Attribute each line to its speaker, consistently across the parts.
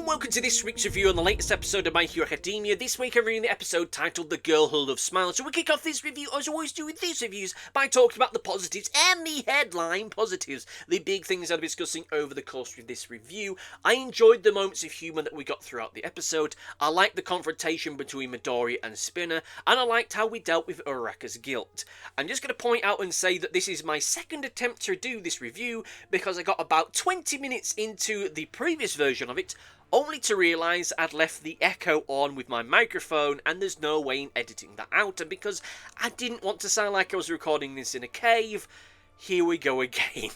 Speaker 1: and welcome to this week's review on the latest episode of My Hero Academia. This week I'm reviewing the episode titled The Girl Who Loves Smiles. So we kick off this review, as I always do with these reviews, by talking about the positives and the headline positives. The big things I'll be discussing over the course of this review. I enjoyed the moments of humour that we got throughout the episode. I liked the confrontation between Midoriya and Spinner, and I liked how we dealt with Uraraka's guilt. I'm just going to point out and say that this is my second attempt to do this review, because I got about 20 minutes into the previous version of it, only to realise I'd left the echo on with my microphone and there's no way in editing that out, and because I didn't want to sound like I was recording this in a cave, here we go again.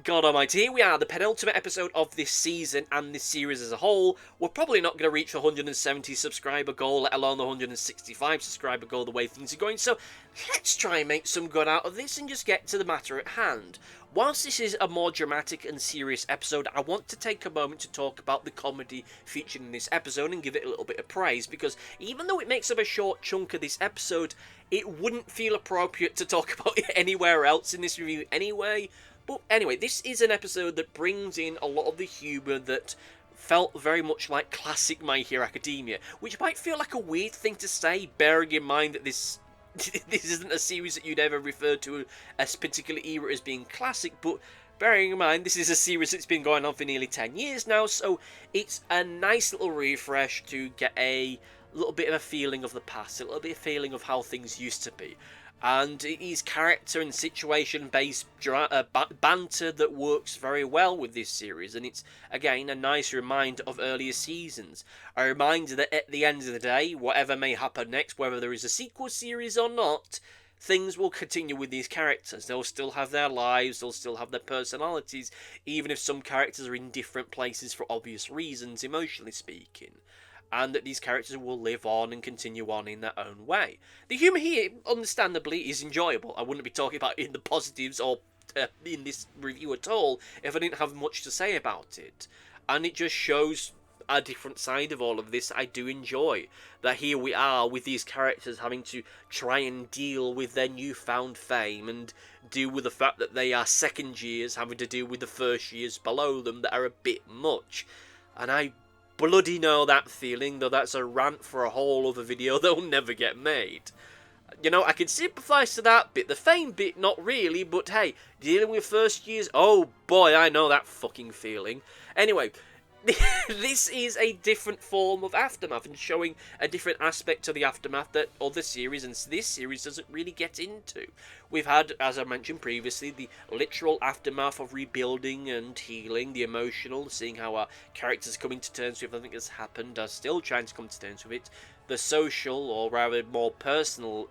Speaker 1: God almighty, here we are, the penultimate episode of this season and this series as a whole. We're probably not going to reach the 170 subscriber goal, let alone the 165 subscriber goal the way things are going, so let's try and make some good out of this and just get to the matter at hand. Whilst this is a more dramatic and serious episode, I want to take a moment to talk about the comedy featured in this episode and give it a little bit of praise, because even though it makes up a short chunk of this episode, it wouldn't feel appropriate to talk about it anywhere else in this review anyway. But anyway, this is an episode that brings in a lot of the humour that felt very much like classic My Hero Academia, which might feel like a weird thing to say, bearing in mind that this isn't a series that you'd ever refer to a particular era as being classic, but bearing in mind this is a series that's been going on for nearly 10 years now, so it's a nice little refresh to get a little bit of a feeling of the past, a little bit of a feeling of how things used to be. And it is character and situation-based banter that works very well with this series, and it's, again, a nice reminder of earlier seasons. A reminder that at the end of the day, whatever may happen next, whether there is a sequel series or not, things will continue with these characters. They'll still have their lives, they'll still have their personalities, even if some characters are in different places for obvious reasons, emotionally speaking. And that these characters will live on and continue on in their own way. The humour here, understandably, is enjoyable. I wouldn't be talking about it in the positives or in this review at all if I didn't have much to say about it. And it just shows a different side of all of this I do enjoy. That here we are with these characters having to try and deal with their newfound fame and deal with the fact that they are second years having to deal with the first years below them that are a bit much. And I bloody know that feeling, though that's a rant for a whole other video that'll never get made. You know, I can sympathise to that bit. The fame bit, not really, but hey, dealing with first years, oh boy, I know that fucking feeling. Anyway, this is a different form of Aftermath and showing a different aspect to the Aftermath that other series and this series doesn't really get into. We've had, as I mentioned previously, the literal aftermath of rebuilding and healing, the emotional, seeing how our characters coming to terms with everything that's happened, are still trying to come to terms with it, the social, or rather more personal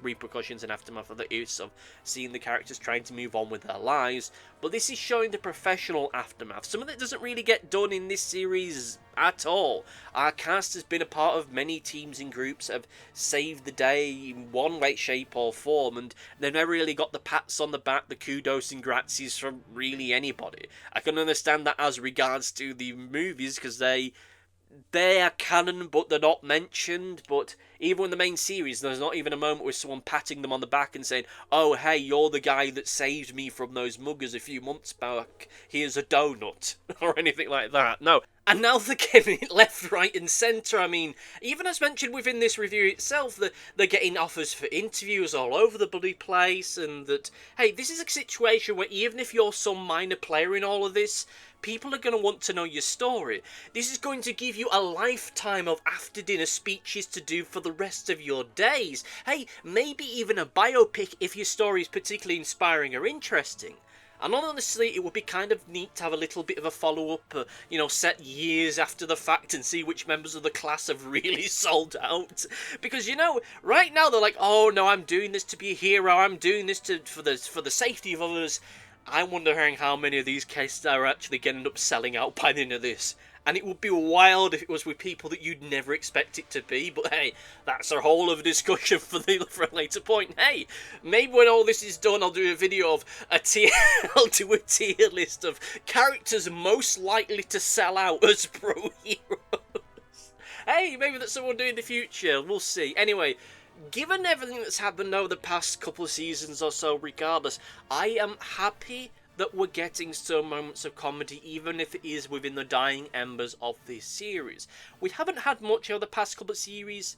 Speaker 1: repercussions and aftermath of the use of seeing the characters trying to move on with their lives. But this is showing the professional aftermath, something that doesn't really get done in this series at all. Our cast has been a part of many teams and groups that have saved the day in one way, shape or form, and they've never really got the pats on the back, the kudos and grazies from really anybody. I can understand that as regards to the movies, because they are canon, but they're not mentioned. But even in the main series, there's not even a moment with someone patting them on the back and saying, oh, hey, you're the guy that saved me from those muggers a few months back. Here's a donut. Or anything like that. No. And now they're getting it left, right and centre. I mean, even as mentioned within this review itself, that they're getting offers for interviews all over the bloody place, and that, hey, this is a situation where even if you're some minor player in all of this, people are going to want to know your story. This is going to give you a lifetime of after-dinner speeches to do for the rest of your days. Hey, maybe even a biopic if your story is particularly inspiring or interesting. And honestly, it would be kind of neat to have a little bit of a follow-up, set years after the fact and see which members of the class have really sold out. Because, right now they're like, oh no, I'm doing this to be a hero, I'm doing this for the safety of others. I'm wondering how many of these cases are actually going to end up selling out by the end of this. And it would be wild if it was with people that you'd never expect it to be. But hey, that's a whole other discussion for a later point. Hey, maybe when all this is done, I'll do a video of I'll do a tier list of characters most likely to sell out as pro heroes. Hey, maybe that's what we'll do in the future. We'll see. Anyway, given everything that's happened over the past couple of seasons or so, regardless, I am happy that we're getting some moments of comedy, even if it is within the dying embers of this series. We haven't had much over the past couple of seasons,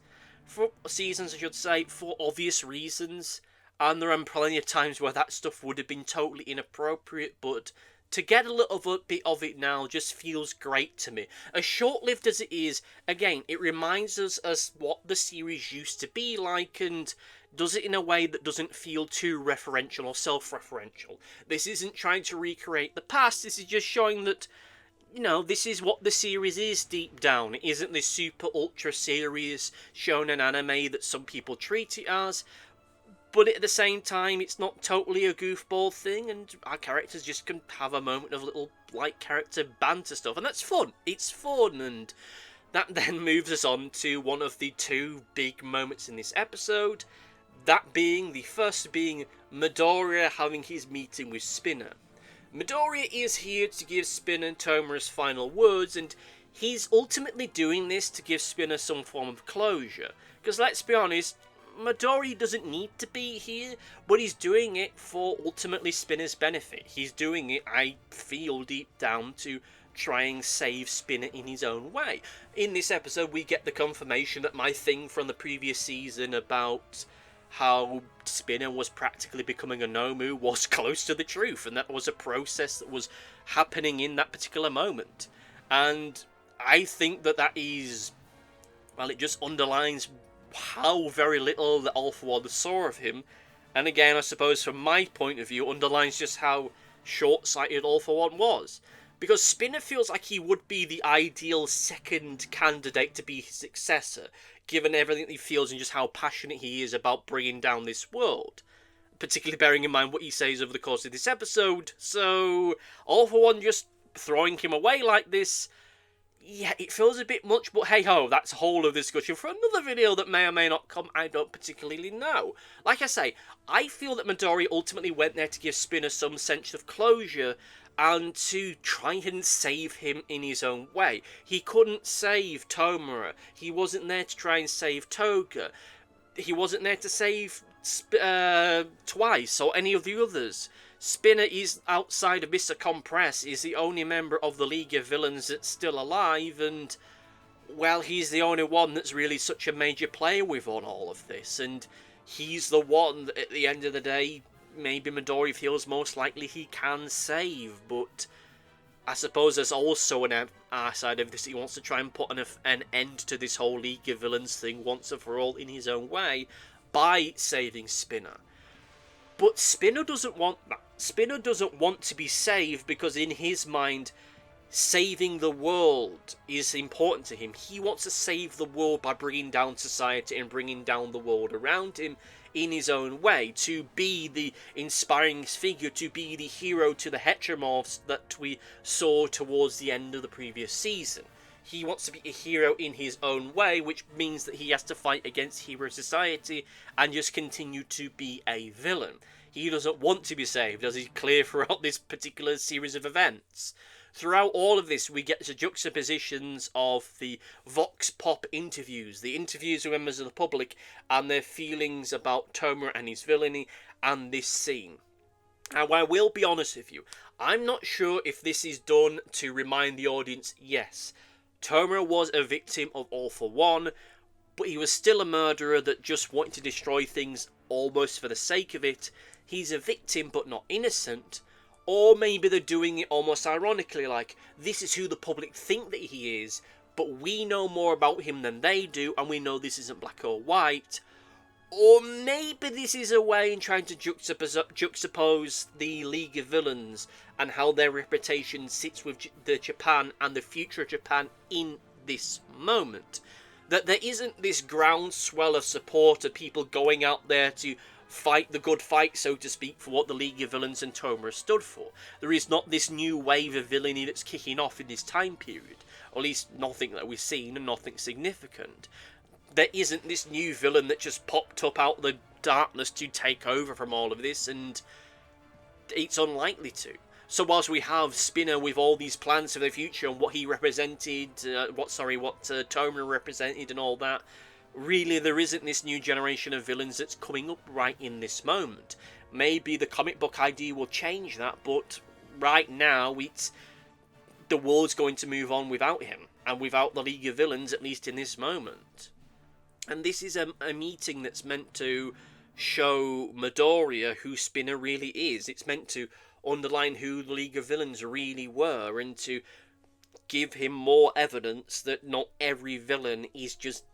Speaker 1: I should say, for obvious reasons, and there are plenty of times where that stuff would have been totally inappropriate, but to get a little bit of it now just feels great to me. As short-lived as it is, again, it reminds us as what the series used to be like, and does it in a way that doesn't feel too referential or self-referential. This isn't trying to recreate the past, this is just showing that, you know, this is what the series is deep down. It isn't this super ultra serious shonen anime that some people treat it as, but at the same time, it's not totally a goofball thing, and our characters just can have a moment of little, like, character banter stuff, and that's fun. It's fun, and that then moves us on to one of the two big moments in this episode, that being, the first being Midoriya having his meeting with Spinner. Midoriya is here to give Spinner Tomura's final words, and he's ultimately doing this to give Spinner some form of closure, because let's be honest, Midoriya doesn't need to be here, but he's doing it for ultimately Spinner's benefit. He's doing it, I feel deep down, to try and save Spinner in his own way. In this episode, we get the confirmation that my thing from the previous season about how Spinner was practically becoming a Nomu was close to the truth, and that was a process that was happening in that particular moment. And I think that that is, well, it just underlines how very little the All For One saw of him, and again, I suppose from my point of view, underlines just how short-sighted All For One was. Because Spinner feels like he would be the ideal second candidate to be his successor, given everything he feels and just how passionate he is about bringing down this world. Particularly bearing in mind what he says over the course of this episode, so All For One just throwing him away like this, yeah, it feels a bit much, but hey-ho, that's a whole other discussion for another video that may or may not come, I don't particularly know. Like I say, I feel that Midoriya ultimately went there to give Spinner some sense of closure, and to try and save him in his own way. He couldn't save Tomura, he wasn't there to try and save Toga, he wasn't there to save Twice, or any of the others. Spinner is, outside of Mr. Compress, is the only member of the League of Villains that's still alive, and, well, he's the only one that's really such a major player within all of this, and he's the one that, at the end of the day, maybe Midoriya feels most likely he can save, but I suppose there's also an side of this. He wants to try and put an end to this whole League of Villains thing once and for all in his own way by saving Spinner. But Spinner doesn't want that. Spinner doesn't want to be saved because in his mind, saving the world is important to him. He wants to save the world by bringing down society and bringing down the world around him in his own way, to be the inspiring figure, to be the hero to the heteromorphs that we saw towards the end of the previous season. He wants to be a hero in his own way, which means that he has to fight against hero society and just continue to be a villain. He doesn't want to be saved, as is clear throughout this particular series of events. Throughout all of this, we get the juxtapositions of the Vox Pop interviews, the interviews with members of the public, and their feelings about Tomura and his villainy, and this scene. Now, I will be honest with you, I'm not sure if this is done to remind the audience, yes, Tomura was a victim of All For One, but he was still a murderer that just wanted to destroy things almost for the sake of it. He's a victim but not innocent. Or maybe they're doing it almost ironically, like, this is who the public think that he is, but we know more about him than they do, and we know this isn't black or white. Or maybe this is a way in trying to juxtapose the League of Villains and how their reputation sits with the Japan and the future of Japan in this moment. That there isn't this groundswell of support of people going out there to fight the good fight, so to speak, for what the League of Villains and Tomura stood for. There is not this new wave of villainy that's kicking off in this time period. Or at least nothing that we've seen and nothing significant. There isn't this new villain that just popped up out of the darkness to take over from all of this, and it's unlikely to. So whilst we have Spinner with all these plans for the future and what he represented, what Tomura represented and all that, really there isn't this new generation of villains that's coming up right in this moment. Maybe the comic book idea will change that, but right now the world's going to move on without him, and without the League of Villains, at least in this moment. And this is a meeting that's meant to show Midoriya who Spinner really is. It's meant to underline who the League of Villains really were, and to give him more evidence that not every villain is just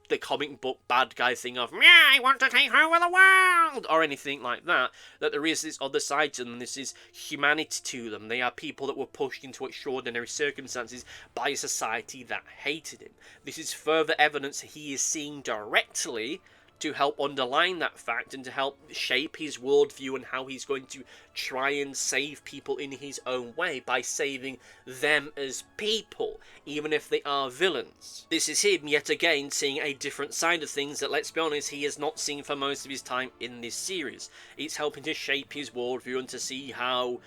Speaker 1: the comic book bad guy thing of, yeah, I want to take over the world, or anything like that. That there is this other side to them, this is humanity to them. They are people that were pushed into extraordinary circumstances by a society that hated him. This is further evidence he is seeing directly to help underline that fact and to help shape his worldview and how he's going to try and save people in his own way by saving them as people, even if they are villains. This is him, yet again, seeing a different side of things that, let's be honest, he has not seen for most of his time in this series. It's helping to shape his worldview and to see how,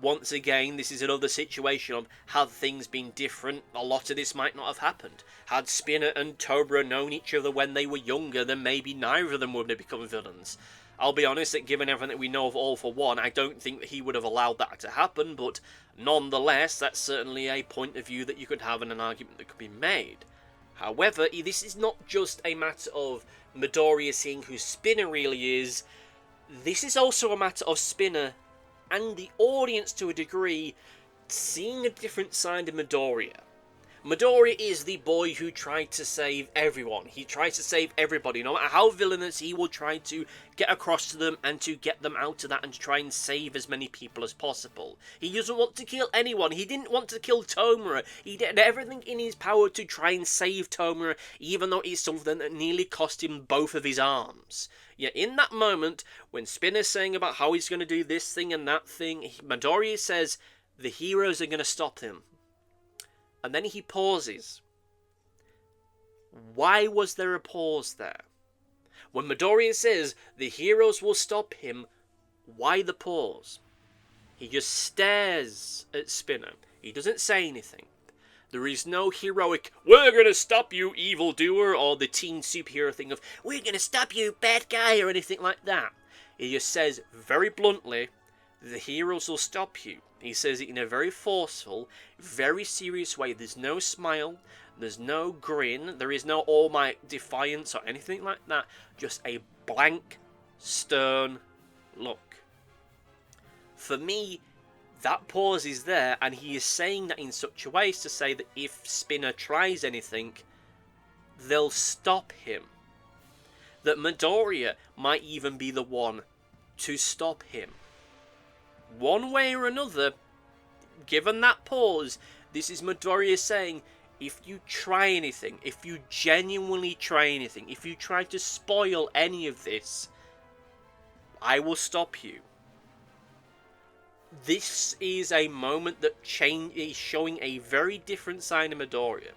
Speaker 1: once again, this is another situation of, had things been different, a lot of this might not have happened. Had Spinner and Tobra known each other when they were younger, then maybe neither of them would have become villains. I'll be honest that given everything that we know of All For One, I don't think that he would have allowed that to happen, but nonetheless, that's certainly a point of view that you could have and an argument that could be made. However, this is not just a matter of Midoriya seeing who Spinner really is. This is also a matter of Spinner and the audience, to a degree, seeing a different side of Midoriya. Midoriya is the boy who tried to save everyone. He tries to save everybody. No matter how villainous, he will try to get across to them and to get them out of that and to try and save as many people as possible. He doesn't want to kill anyone. He didn't want to kill Tomura. He did everything in his power to try and save Tomura, even though it's something that nearly cost him both of his arms. Yet in that moment, when Spinner's saying about how he's going to do this thing and that thing, Midoriya says the heroes are going to stop him. And then he pauses. Why was there a pause there? When Midoriya says the heroes will stop him, why the pause? He just stares at Spinner. He doesn't say anything. There is no heroic, we're gonna stop you, evildoer, or the teen superhero thing of, we're gonna stop you, bad guy, or anything like that. He just says very bluntly, the heroes will stop you. He says it in a very forceful, very serious way. There's no smile, there's no grin, there is no all might defiance or anything like that. Just a blank, stern look. For me, that pause is there, and he is saying that in such a way as to say that if Spinner tries anything, they'll stop him. That Midoriya might even be the one to stop him. One way or another, given that pause, this is Midoriya saying, if you try anything, if you genuinely try anything, if you try to spoil any of this, I will stop you. This is a moment that is showing a very different side of Midoriya.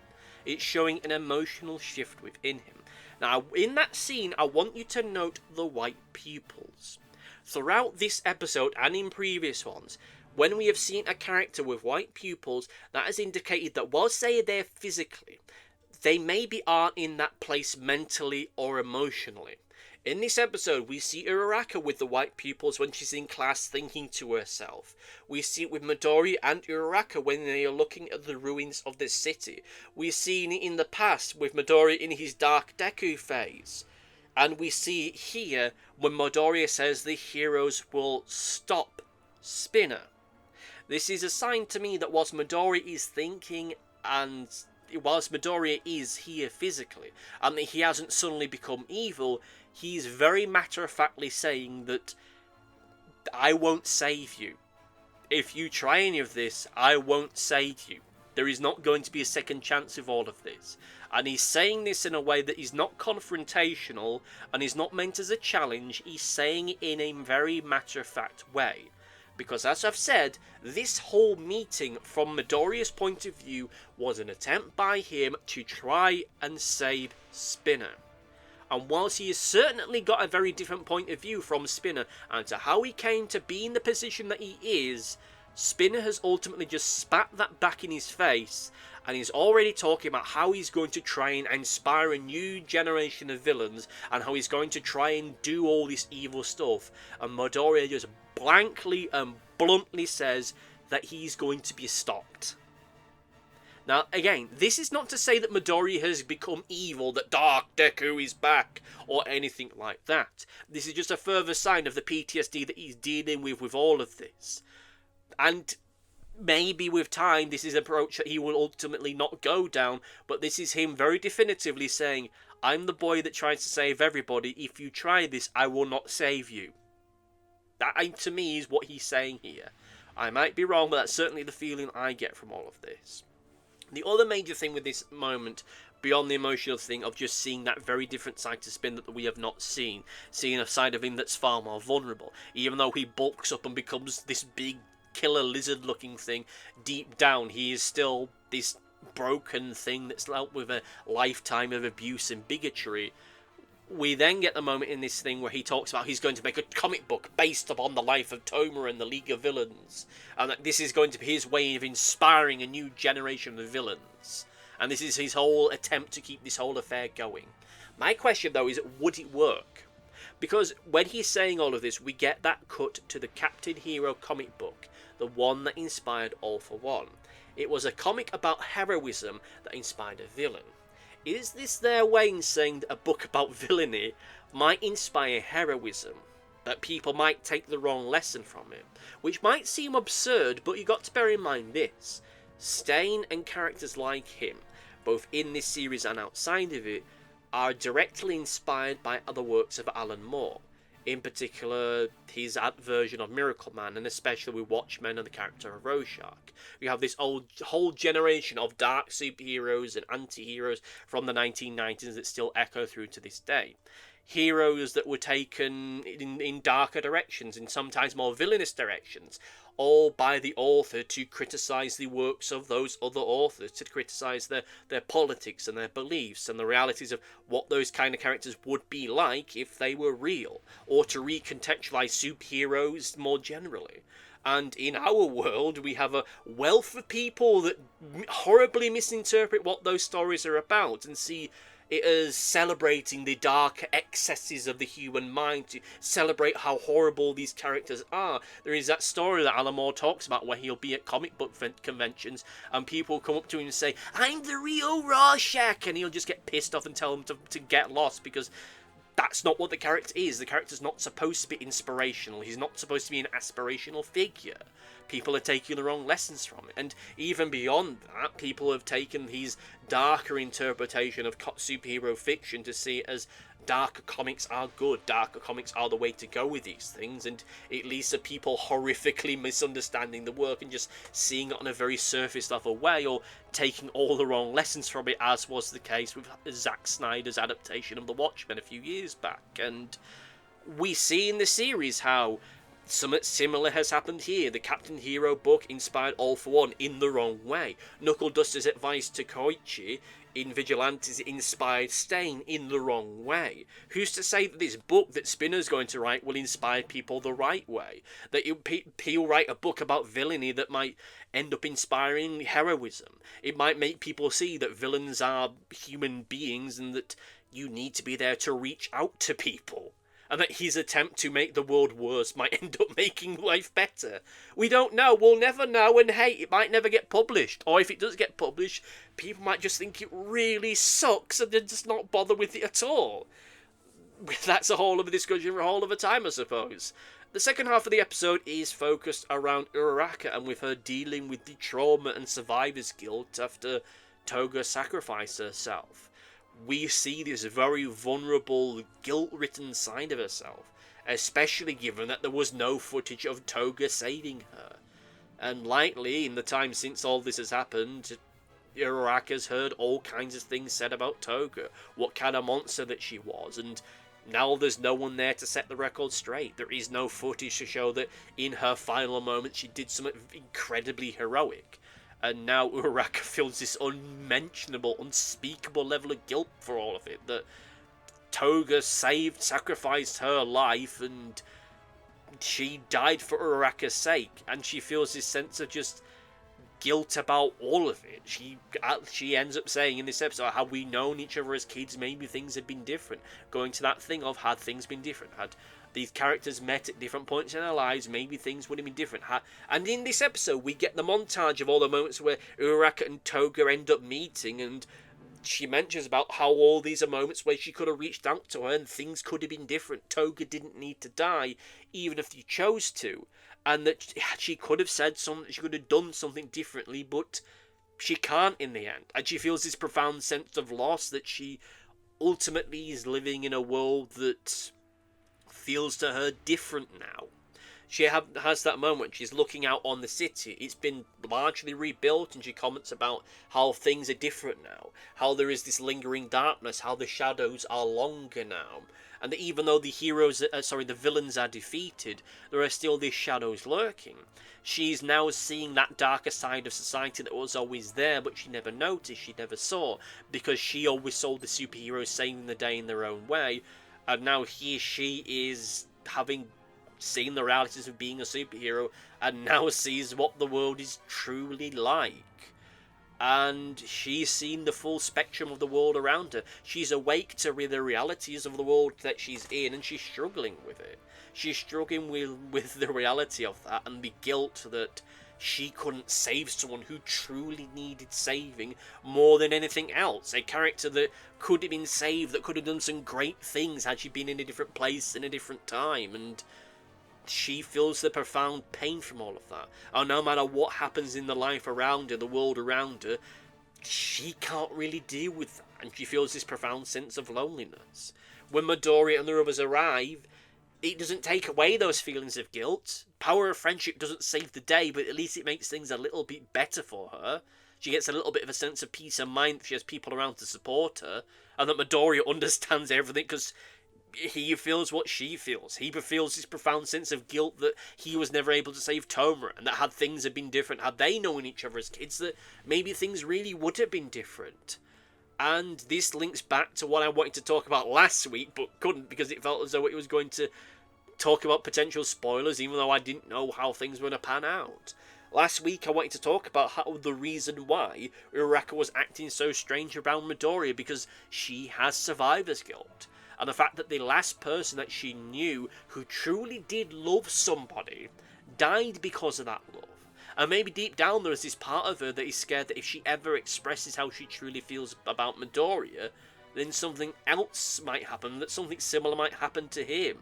Speaker 1: It's showing an emotional shift within him. Now, in that scene, I want you to note the white pupils. Throughout this episode and in previous ones, when we have seen a character with white pupils, that has indicated that whilst they are there physically, they maybe aren't in that place mentally or emotionally. In this episode, we see Uraraka with the white pupils when she's in class thinking to herself. We see it with Midoriya and Uraraka when they are looking at the ruins of this city. We've seen it in the past with Midoriya in his Dark Deku phase. And we see it here when Midoriya says the heroes will stop Spinner. This is a sign to me that whilst Midoriya is thinking and whilst Midoriya is here physically, and that he hasn't suddenly become evil, he's very matter-of-factly saying that I won't save you. If you try any of this, I won't save you. There is not going to be a second chance of all of this. And he's saying this in a way that is not confrontational and is not meant as a challenge. He's saying it in a very matter-of-fact way. Because as I've said, this whole meeting from Midoriya's point of view was an attempt by him to try and save Spinner. And whilst he has certainly got a very different point of view from Spinner and to how he came to be in the position that he is, Spinner has ultimately just spat that back in his face, and he's already talking about how he's going to try and inspire a new generation of villains and how he's going to try and do all this evil stuff. And Midoriya just blankly and bluntly says, that he's going to be stopped. Now, again, this is not to say that Midoriya has become evil, that Dark Deku is back, or anything like that. This is just a further sign of the PTSD that he's dealing with all of this. And maybe with time, this is an approach that he will ultimately not go down, but this is him very definitively saying, I'm the boy that tries to save everybody. If you try this, I will not save you. That, to me, is what he's saying here. I might be wrong, but that's certainly the feeling I get from all of this. The other major thing with this moment, beyond the emotional thing of just seeing that very different side to Spin that we have not seen, seeing a side of him that's far more vulnerable, even though he bulks up and becomes this big killer lizard looking thing, deep down he is still this broken thing that's dealt with a lifetime of abuse and bigotry. We then get the moment in this thing where he talks about he's going to make a comic book based upon the life of Toma and the League of Villains, and that this is going to be his way of inspiring a new generation of villains, and this is his whole attempt to keep this whole affair going. My question though is, would it work? Because when he's saying all of this, we get that cut to the Captain Hero comic book, the one that inspired All for One. It was a comic about heroism that inspired a villain. Is this their way in saying that a book about villainy might inspire heroism? That people might take the wrong lesson from it? Which might seem absurd, but you got to bear in mind this. Stain and characters like him, both in this series and outside of it, are directly inspired by other works of Alan Moore. In particular, his version of Miracle Man, and especially with Watchmen and the character of Rorschach. We have this whole generation of dark superheroes and anti-heroes from the 1990s that still echo through to this day. Heroes that were taken in darker directions, in sometimes more villainous directions, all by the author to criticise the works of those other authors, to criticise their politics and their beliefs and the realities of what those kind of characters would be like if they were real, or to recontextualise superheroes more generally. And in our world, we have a wealth of people that horribly misinterpret what those stories are about and see it as celebrating the dark excesses of the human mind, to celebrate how horrible these characters are. There is that story that Alan Moore talks about where he'll be at comic book conventions and people come up to him and say, I'm the real Rorschach, and he'll just get pissed off and tell them to get lost, because that's not what the character is. The character's not supposed to be inspirational. He's not supposed to be an aspirational figure. People are taking the wrong lessons from it. And even beyond that, people have taken his darker interpretation of superhero fiction to see it as darker comics are good. Darker comics are the way to go with these things. And it leads to people horrifically misunderstanding the work and just seeing it on a very surface level way, or taking all the wrong lessons from it, as was the case with Zack Snyder's adaptation of The Watchmen a few years back. And we see in the series how something similar has happened here. The Captain Hero book inspired All for One in the wrong way. Knuckle Duster's advice to Koichi in Vigilantes inspired Stain in the wrong way. Who's to say that this book that Spinner's going to write will inspire people the right way? That he'll write a book about villainy that might end up inspiring heroism. It might make people see that villains are human beings and that you need to be there to reach out to people. And that his attempt to make the world worse might end up making life better. We don't know. We'll never know. And hey, it might never get published. Or if it does get published, people might just think it really sucks and then just not bother with it at all. That's a whole other discussion for a whole other time, I suppose. The second half of the episode is focused around Uraraka and with her dealing with the trauma and survivor's guilt after Toga sacrificed herself. We see this very vulnerable, guilt-ridden side of herself, especially given that there was no footage of Toga saving her. And likely, in the time since all this has happened, Uraraka's heard all kinds of things said about Toga, what kind of monster that she was, and now there's no one there to set the record straight. There is no footage to show that in her final moments she did something incredibly heroic. And now Uraraka feels this unmentionable, unspeakable level of guilt for all of it. That Toga sacrificed her life, and she died for Uraraka's sake. And she feels this sense of just guilt about all of it. She ends up saying in this episode, had we known each other as kids, maybe things had been different. Going to that thing of, had things been different? Had these characters met at different points in their lives, maybe things would have been different. And in this episode, we get the montage of all the moments where Uraraka and Toga end up meeting, and she mentions about how all these are moments where she could have reached out to her and things could have been different. Toga didn't need to die, even if you chose to. And that she could have said something, she could have done something differently, but she can't in the end. And she feels this profound sense of loss, that she ultimately is living in a world that feels to her different now. She has that moment, she's looking out on the city, it's been largely rebuilt, and she comments about how things are different now, how there is this lingering darkness, how the shadows are longer now, and that even though the villains are defeated, there are still these shadows lurking. She's now seeing that darker side of society that was always there, but she never noticed, she never saw, because she always saw the superheroes saving the day in their own way, and now she is having seen the realities of being a superhero, and now sees what the world is truly like. And she's seen the full spectrum of the world around her. She's awake to the realities of the world that she's in, and she's struggling with it. She's struggling with the reality of that, and the guilt that she couldn't save someone who truly needed saving more than anything else. A character that could have been saved, that could have done some great things had she been in a different place in a different time, and she feels the profound pain from all of that. And no matter what happens in the life around her, the world around her, she can't really deal with that. And she feels this profound sense of loneliness. When Midoriya and the others arrive, it doesn't take away those feelings of guilt. Power of friendship doesn't save the day, but at least it makes things a little bit better for her. She gets a little bit of a sense of peace of mind that she has people around to support her, and that Midoriya understands everything, because he feels what she feels. He feels this profound sense of guilt that he was never able to save Tomura, and that had things had been different, had they known each other as kids, that maybe things really would have been different. And this links back to what I wanted to talk about last week, but couldn't, because it felt as though it was going to talk about potential spoilers, even though I didn't know how things were going to pan out. Last week I wanted to talk about how the reason why Uraraka was acting so strange around Midoriya, because she has survivor's guilt. And the fact that the last person that she knew who truly did love somebody died because of that love. And maybe deep down there is this part of her that is scared that if she ever expresses how she truly feels about Midoriya, then something else might happen, that something similar might happen to him.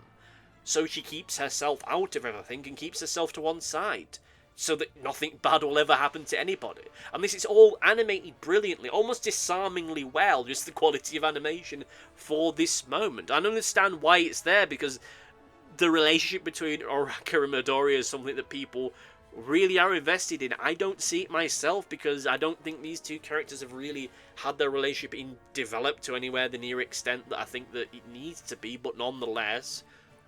Speaker 1: So she keeps herself out of everything and keeps herself to one side, so that nothing bad will ever happen to anybody. And this is all animated brilliantly, almost disarmingly well, just the quality of animation for this moment. I understand why it's there, because the relationship between Uraraka and Midoriya is something that people really are invested in. I don't see it myself, because I don't think these two characters have really had their relationship developed to anywhere the near extent that I think that it needs to be, but nonetheless,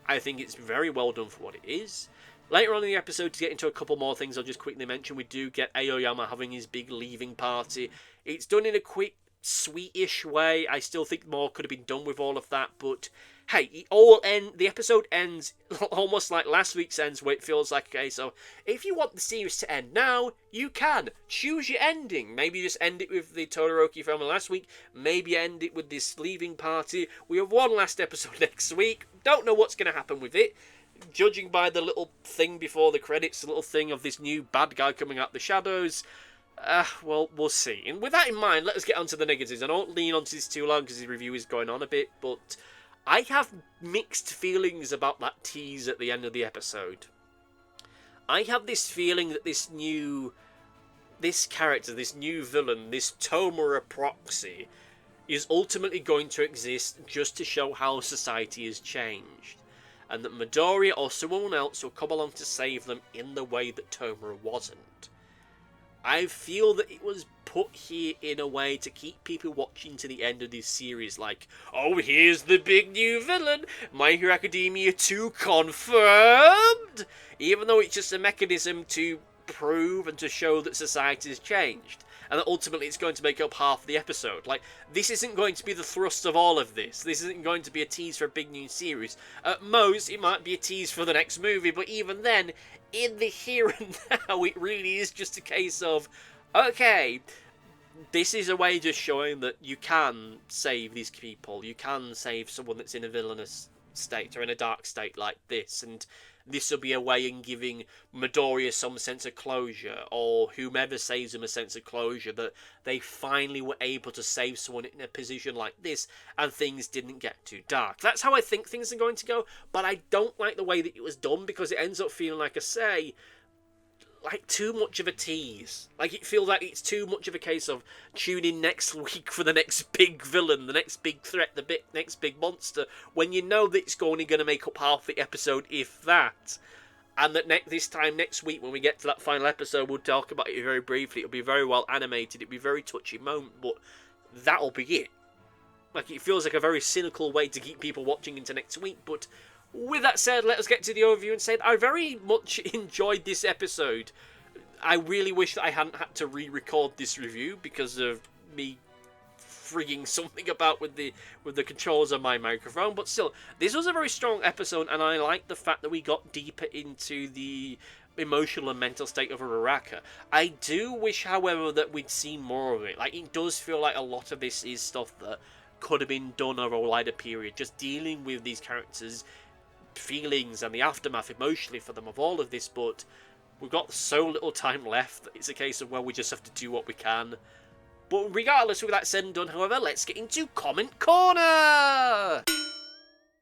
Speaker 1: I think it's very well done for what it is. Later on in the episode, to get into a couple more things, I'll just quickly mention, we do get Aaoyama having his big leaving party. It's done in a quick, sweetish way. I still think more could have been done with all of that, but hey, the episode ends almost like last week's ends, where it feels like, okay, so if you want the series to end now, you can. Choose your ending. Maybe just end it with the Todoroki family last week. Maybe end it with this leaving party. We have one last episode next week. Don't know what's going to happen with it. Judging by the little thing before the credits, the little thing of this new bad guy coming out the shadows, well, we'll see. And with that in mind, let us get on to the negatives. I don't lean onto this too long because the review is going on a bit, but I have mixed feelings about that tease at the end of the episode. I have this feeling that this character, this new villain, this Tomura proxy, is ultimately going to exist just to show how society has changed, and that Midoriya or someone else will come along to save them in the way that Tomura wasn't. I feel that it was put here in a way to keep people watching to the end of this series, like, oh, here's the big new villain, My Hero Academia 2 confirmed! Even though it's just a mechanism to prove and to show that society has changed, and that ultimately it's going to make up half the episode. Like, this isn't going to be the thrust of all of this. This isn't going to be a tease for a big new series. At most, it might be a tease for the next movie, but even then, in the here and now, it really is just a case of, okay, this is a way just showing that you can save these people. You can save someone that's in a villainous state, or in a dark state like this, and this will be a way in giving Midoriya some sense of closure, or whomever saves him a sense of closure, that they finally were able to save someone in a position like this, and things didn't get too dark. That's how I think things are going to go, but I don't like the way that it was done, because it ends up feeling, like I say, like too much of a tease. Like, it feels like it's too much of a case of tune in next week for the next big villain, the next big threat, the next big monster, when you know that it's only going to make up half the episode, if that. And that this time next week, when we get to that final episode, we'll talk about it very briefly. It'll be very well animated, it'll be a very touching moment, but that'll be it. Like, it feels like a very cynical way to keep people watching into next week, but with that said, let us get to the overview and say that I very much enjoyed this episode. I really wish that I hadn't had to re-record this review because of me frigging something about with the controls on my microphone, but still, this was a very strong episode, and I like the fact that we got deeper into the emotional and mental state of Uraraka. I do wish, however, that we'd seen more of it. Like, it does feel like a lot of this is stuff that could have been done over a wider period, just dealing with these characters' feelings and the aftermath emotionally for them of all of this, but we've got so little time left that it's a case of, well, we just have to do what we can. But regardless, with that said and done, however, let's get into Comment Corner!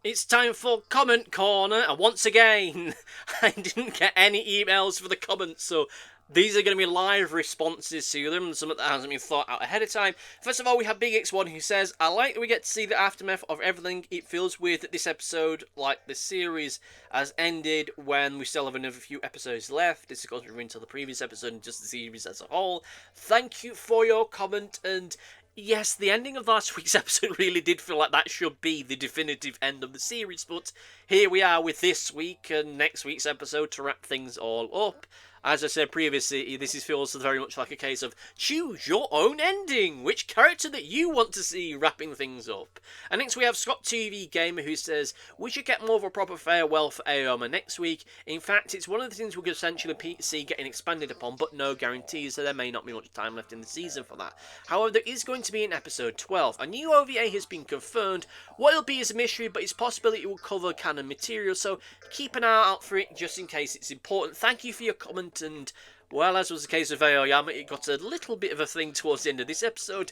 Speaker 1: It's time for Comment Corner, and once again, I didn't get any emails for the comments, so these are going to be live responses to them, something that hasn't been thought out ahead of time. First of all, we have Big X1 who says, I like that we get to see the aftermath of everything. It feels weird that this episode, like the series, has ended when we still have another few episodes left. This goes into the previous episode and just the series as a whole. Thank you for your comment, and yes, the ending of last week's episode really did feel like that should be the definitive end of the series, but here we are with this week and next week's episode to wrap things all up. As I said previously, this feels very much like a case of choose your own ending, which character that you want to see wrapping things up. And next we have Scott TV Gamer who says, we should get more of a proper farewell for Aaoyama next week. In fact, it's one of the things we could essentially see getting expanded upon, but no guarantees, so there may not be much time left in the season for that. However, there is going to be an episode 12. A new OVA has been confirmed. What it'll be is a mystery, but it's possible it will cover canon material, so keep an eye out for it just in case it's important. Thank you for your comment. And, well, as was the case with Aaoyama, it got a little bit of a thing towards the end of this episode.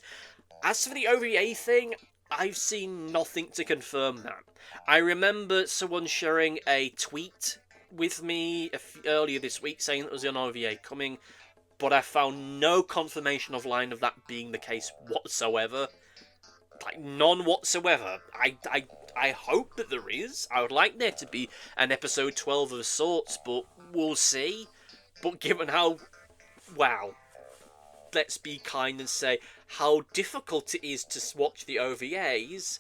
Speaker 1: As for the OVA thing, I've seen nothing to confirm that. I remember someone sharing a tweet with me earlier this week saying that there was an OVA coming, but I found no confirmation of line of that being the case whatsoever. Like, none whatsoever. I hope that there is. I would like there to be an episode 12 of sorts, but we'll see. But given how, wow, let's be kind and say how difficult it is to watch the OVAs,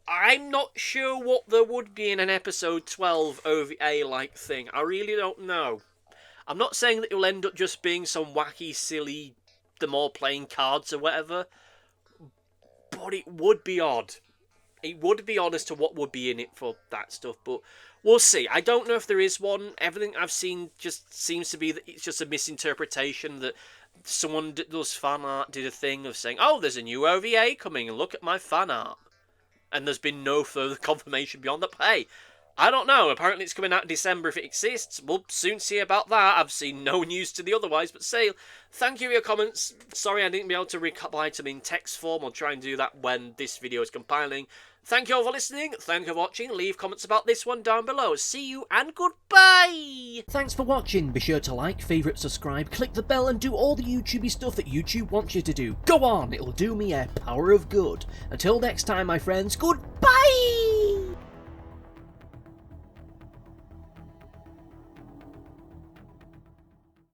Speaker 1: I'm not sure what there would be in an episode 12 OVA-like thing. I really don't know. I'm not saying that it will end up just being some wacky, silly, them all playing cards or whatever, but it would be odd. It would be odd as to what would be in it for that stuff, but we'll see. I don't know if there is one. Everything I've seen just seems to be that it's just a misinterpretation, that someone does fan art, did a thing of saying, oh, there's a new OVA coming and look at my fan art. And there's been no further confirmation beyond that. But hey, I don't know. Apparently it's coming out in December if it exists. We'll soon see about that. I've seen no news to the otherwise. But say, thank you for your comments. Sorry I didn't be able to reply to them in text form. I'll try and do that when this video is compiling. Thank you all for listening, thank you for watching, leave comments about this one down below. See you and goodbye! Thanks for watching, be sure to like, favourite, subscribe, click the bell and do all the YouTubey stuff that YouTube wants you to do. Go on, it'll do me a power of good. Until next time my friends, goodbye!